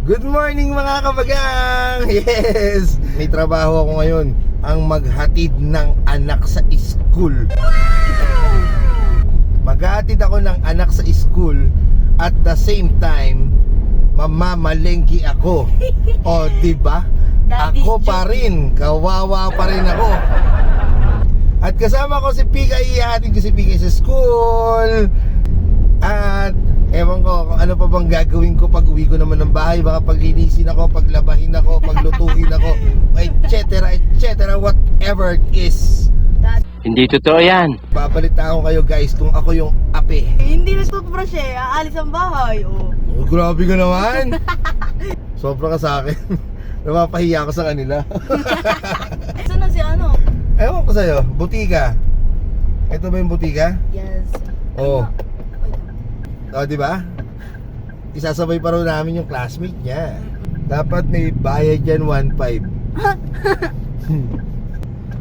Good morning mga kabagang! Yes! May trabaho ako ngayon, ang maghatid ng anak sa school. Maghatid ako ng anak sa school at the same time mamamalengki ako. O, diba? Ako pa rin, kawawa pa rin ako. At kasama ko si Pika, ihahatid ko si Pika sa school. At ewan ko kung ano pa bang gagawin ko pag uwi ko naman ng bahay. Baka paglinisin ako, paglabahin ako, paglutuin ako, etc, etc, whatever it is. Hindi totoo yan. Babalita ako kayo guys kung ako yung ape. Hindi na toothbrush eh, aalis ang bahay. Oh, Grabe ka naman. Sobra ka sa akin. Napapahiya ako sa kanila. Saan na si ano? Ewan ko sa'yo, butika. Ito ba yung butika? Yes. Oo. O, di ba? Isasabay pa rin namin yung classmate niya. Dapat may bayad yan 1.5.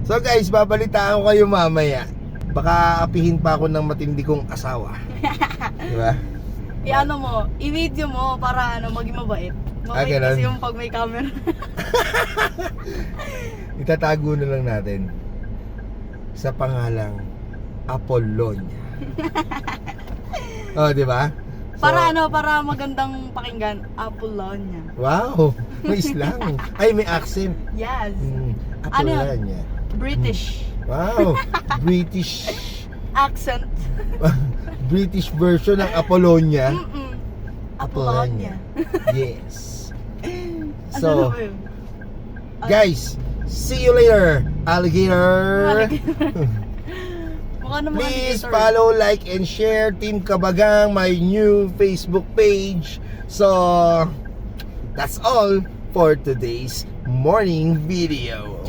So guys, babalitaan ko kayo mamaya. Baka apihin pa ako ng matindi kong asawa. Di ba? I-ano mo, i-video mo para ano, maging mabait. Mabait ganun. kasi yung pag may camera. Itatago na lang natin sa pangalang Apollonia. Oh, di ba? Para ano, para magandang pakinggan, Apollonia. Wow, may slang. Ay, may accent. Yes. Ano Apollonia. British. Wow, British. Accent. British version ng Apollonia. Apollonia. Yes. Ano So, ba yun? guys, see you later, alligator. Mukha naman Please alligator. follow, like, and share Team Kabagang, my new Facebook page. So, that's all for today's morning video.